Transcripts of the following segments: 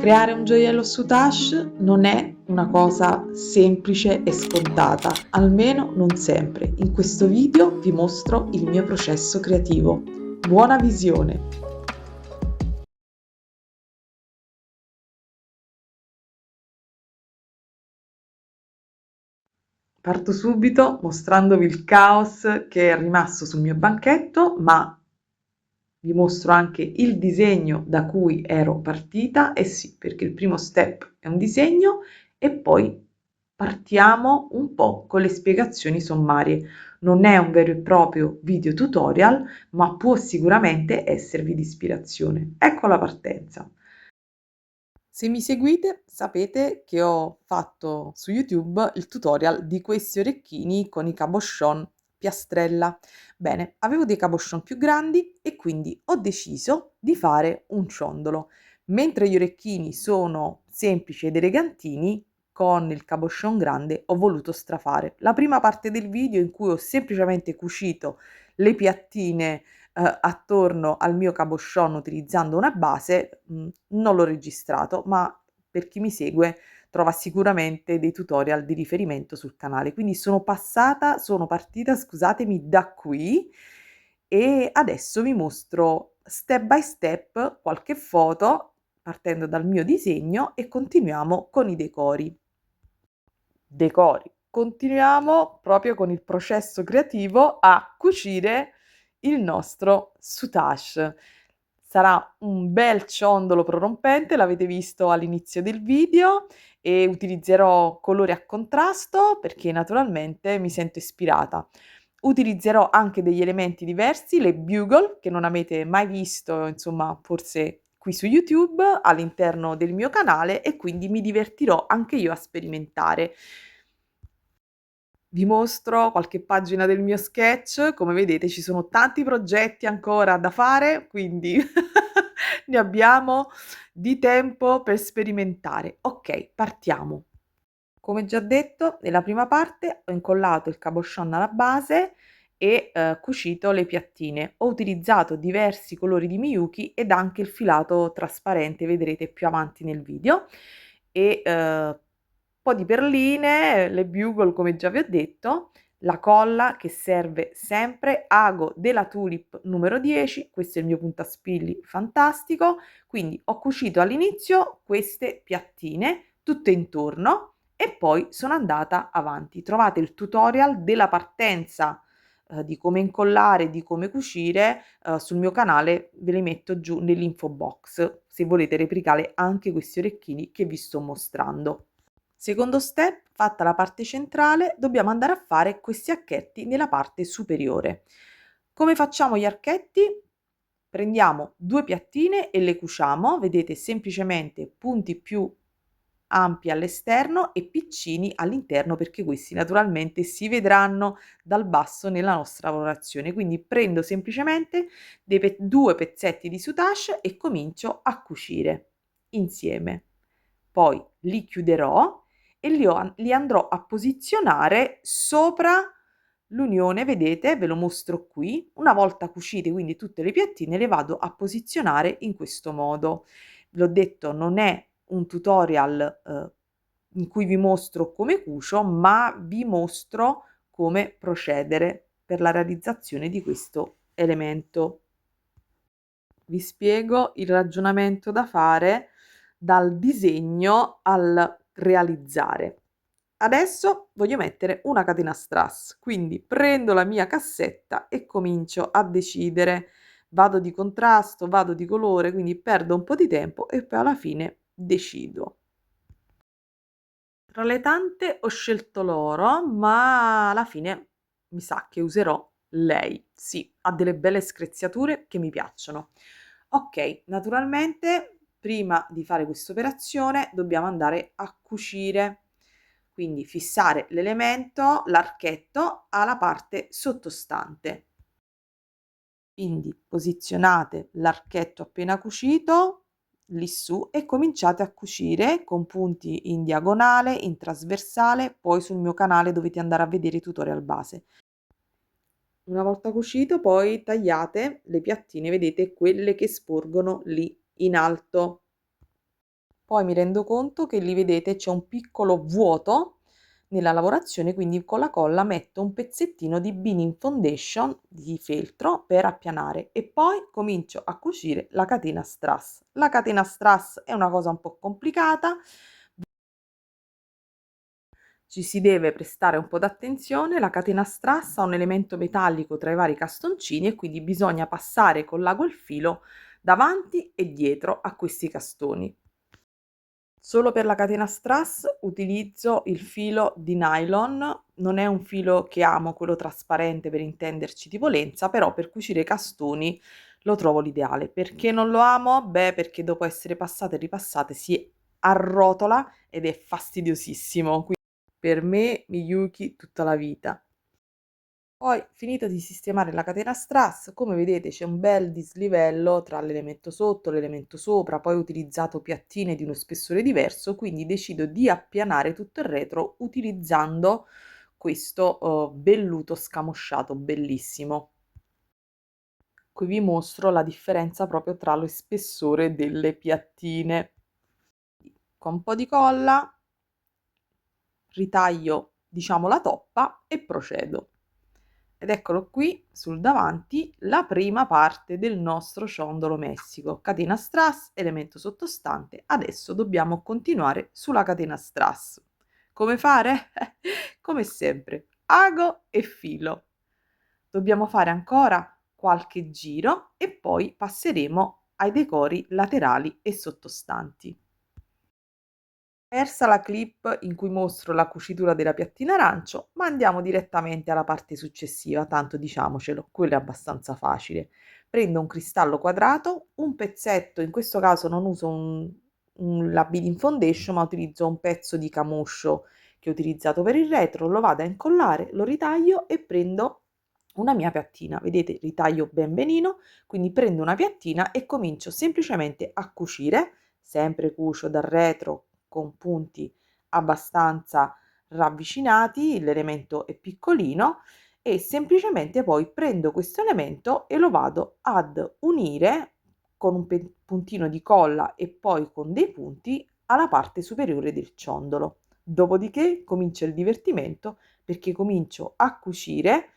Creare un gioiello soutache non è una cosa semplice e scontata, almeno non sempre. In questo video vi mostro il mio processo creativo. Buona visione! Parto subito mostrandovi il caos che è rimasto sul mio banchetto, ma vi mostro anche il disegno da cui ero partita. Eh sì, perché il primo step è un disegno e poi partiamo un po' con le spiegazioni sommarie. Non è un vero e proprio video tutorial, ma può sicuramente esservi di ispirazione. Ecco la partenza. Se mi seguite sapete che ho fatto su YouTube il tutorial di questi orecchini con i cabochon piastrella. Bene, avevo dei cabochon più grandi e quindi ho deciso di fare un ciondolo. Mentre gli orecchini sono semplici ed elegantini, con il cabochon grande ho voluto strafare. La prima parte del video in cui ho semplicemente cucito le piattine attorno al mio cabochon utilizzando una base, non l'ho registrato, ma per chi mi segue trova sicuramente dei tutorial di riferimento sul canale. Quindi sono partita, scusatemi, da qui e adesso vi mostro step by step qualche foto partendo dal mio disegno e continuiamo con i decori. Continuiamo proprio con il processo creativo a cucire il nostro soutache. Sarà un bel ciondolo prorompente, l'avete visto all'inizio del video, e utilizzerò colori a contrasto perché naturalmente mi sento ispirata. Utilizzerò anche degli elementi diversi, le bugle che non avete mai visto, insomma, forse qui su YouTube all'interno del mio canale, e quindi mi divertirò anche io a sperimentare. Vi mostro qualche pagina del mio sketch, come vedete ci sono tanti progetti ancora da fare, quindi ne abbiamo di tempo per sperimentare. Ok, partiamo. Come già detto, nella prima parte ho incollato il cabochon alla base e cucito le piattine. Ho utilizzato diversi colori di Miyuki ed anche il filato trasparente, vedrete più avanti nel video, e po' di perline, le bugle come già vi ho detto, la colla che serve sempre, ago della Tulip numero 10, questo è il mio puntaspilli fantastico, quindi ho cucito all'inizio queste piattine tutte intorno e poi sono andata avanti. Trovate il tutorial della partenza di come incollare, di come cucire sul mio canale, ve li metto giù nell'info box se volete replicare anche questi orecchini che vi sto mostrando. Secondo step, fatta la parte centrale, dobbiamo andare a fare questi archetti nella parte superiore. Come facciamo gli archetti? Prendiamo due piattine e le cuciamo, vedete, semplicemente punti più ampi all'esterno e piccini all'interno, perché questi naturalmente si vedranno dal basso nella nostra lavorazione. Quindi prendo semplicemente due pezzetti di soutache e comincio a cucire insieme. Poi li chiuderò e li andrò a posizionare sopra l'unione, vedete, ve lo mostro qui. Una volta cucite quindi tutte le piattine, le vado a posizionare in questo modo. L'ho detto, non è un tutorial in cui vi mostro come cucio, ma vi mostro come procedere per la realizzazione di questo elemento. Vi spiego il ragionamento da fare dal disegno al realizzare. Adesso voglio mettere una catena strass, quindi prendo la mia cassetta e comincio a decidere. Vado di contrasto, vado di colore, quindi perdo un po' di tempo e poi alla fine decido. Tra le tante ho scelto l'oro, ma alla fine mi sa che userò lei. Sì, ha delle belle screziature che mi piacciono. Ok, naturalmente prima di fare questa operazione dobbiamo andare a cucire, quindi fissare l'elemento, l'archetto, alla parte sottostante. Quindi posizionate l'archetto appena cucito lì su e cominciate a cucire con punti in diagonale, in trasversale, poi sul mio canale dovete andare a vedere i tutorial base. Una volta cucito poi tagliate le piattine, vedete, quelle che sporgono lì in alto. Poi mi rendo conto che lì vedete c'è un piccolo vuoto nella lavorazione, quindi con la colla metto un pezzettino di Beanie Foundation di feltro per appianare e poi comincio a cucire la catena strass. La catena strass è una cosa un po' complicata, ci si deve prestare un po' d'attenzione, la catena strass ha un elemento metallico tra i vari castoncini e quindi bisogna passare con l'ago il filo davanti e dietro a questi castoni. Solo per la catena strass utilizzo il filo di nylon, non è un filo che amo, quello trasparente per intenderci tipo lenza, però per cucire i castoni lo trovo l'ideale. Perché non lo amo? Beh, perché dopo essere passate e ripassate si arrotola ed è fastidiosissimo. Quindi per me Miyuki tutta la vita. Poi, finito di sistemare la catena strass, come vedete c'è un bel dislivello tra l'elemento sotto e l'elemento sopra, poi ho utilizzato piattine di uno spessore diverso, quindi decido di appianare tutto il retro utilizzando questo velluto scamosciato bellissimo. Qui vi mostro la differenza proprio tra lo spessore delle piattine. Con un po' di colla ritaglio, diciamo, la toppa e procedo. Ed eccolo qui sul davanti la prima parte del nostro ciondolo messico. Catena strass, elemento sottostante. Adesso dobbiamo continuare sulla catena strass. Come fare? Come sempre, ago e filo. Dobbiamo fare ancora qualche giro e poi passeremo ai decori laterali e sottostanti. Persa la clip in cui mostro la cucitura della piattina arancio, ma andiamo direttamente alla parte successiva, tanto diciamocelo, quello è abbastanza facile. Prendo un cristallo quadrato, un pezzetto, in questo caso non uso la beading foundation, ma utilizzo un pezzo di camoscio che ho utilizzato per il retro, lo vado a incollare, lo ritaglio e prendo una mia piattina. Vedete, ritaglio ben benino, quindi prendo una piattina e comincio semplicemente a cucire, sempre cucio dal retro con punti abbastanza ravvicinati, l'elemento è piccolino e semplicemente poi prendo questo elemento e lo vado ad unire con un puntino di colla e poi con dei punti alla parte superiore del ciondolo. Dopodiché comincia il divertimento perché comincio a cucire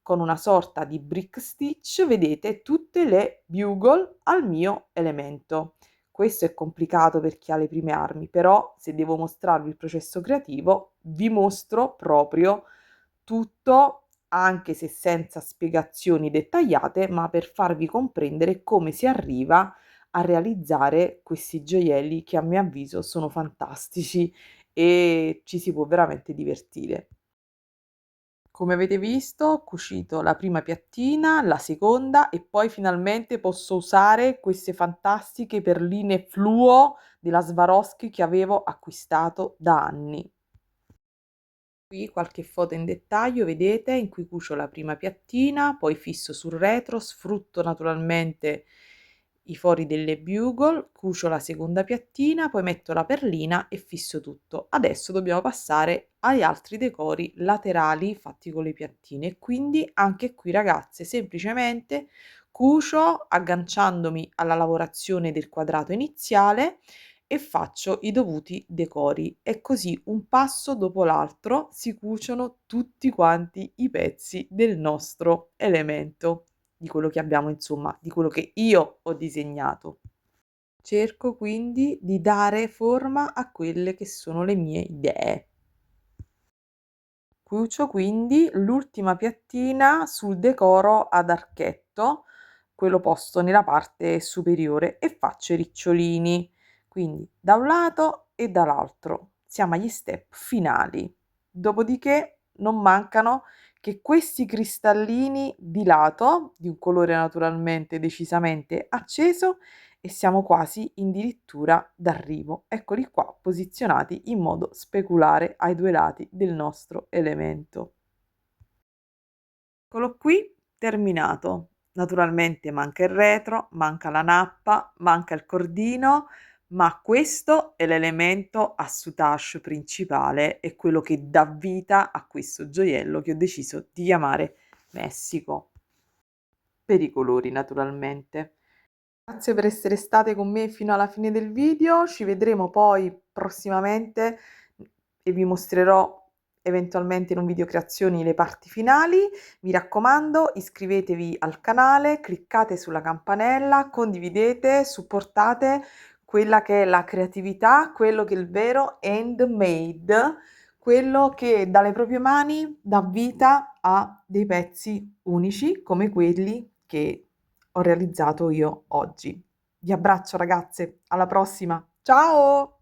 con una sorta di brick stitch, vedete, tutte le bugle al mio elemento. Questo è complicato per chi ha le prime armi, però se devo mostrarvi il processo creativo, vi mostro proprio tutto, anche se senza spiegazioni dettagliate, ma per farvi comprendere come si arriva a realizzare questi gioielli che a mio avviso sono fantastici e ci si può veramente divertire. Come avete visto, ho cucito la prima piattina, la seconda e poi finalmente posso usare queste fantastiche perline fluo della Swarovski che avevo acquistato da anni. Qui qualche foto in dettaglio, vedete, in cui cucio la prima piattina, poi fisso sul retro, sfrutto naturalmente i fori delle bugle, cucio la seconda piattina, poi metto la perlina e fisso tutto. Adesso dobbiamo passare agli altri decori laterali fatti con le piattine. Quindi anche qui, ragazze, semplicemente cucio agganciandomi alla lavorazione del quadrato iniziale e faccio i dovuti decori e così un passo dopo l'altro si cuciono tutti quanti i pezzi del nostro elemento, di quello che abbiamo, insomma, di quello che io ho disegnato. Cerco quindi di dare forma a quelle che sono le mie idee. Cucio quindi l'ultima piattina sul decoro ad archetto, quello posto nella parte superiore, e faccio i ricciolini, quindi da un lato e dall'altro. Siamo agli step finali. Dopodiché non mancano che questi cristallini di lato, di un colore naturalmente decisamente acceso, e siamo quasi addirittura d'arrivo. Eccoli qua, posizionati in modo speculare ai due lati del nostro elemento. Eccolo qui, terminato. Naturalmente manca il retro, manca la nappa, manca il cordino, ma questo è l'elemento a soutache principale, è quello che dà vita a questo gioiello che ho deciso di chiamare Messico, per i colori naturalmente. Grazie per essere state con me fino alla fine del video, ci vedremo poi prossimamente e vi mostrerò eventualmente in un video creazioni le parti finali. Mi raccomando, iscrivetevi al canale, cliccate sulla campanella, condividete, supportate quella che è la creatività, quello che è il vero handmade, quello che dalle proprie mani dà vita a dei pezzi unici come quelli che ho realizzato io oggi. Vi abbraccio ragazze, alla prossima. Ciao!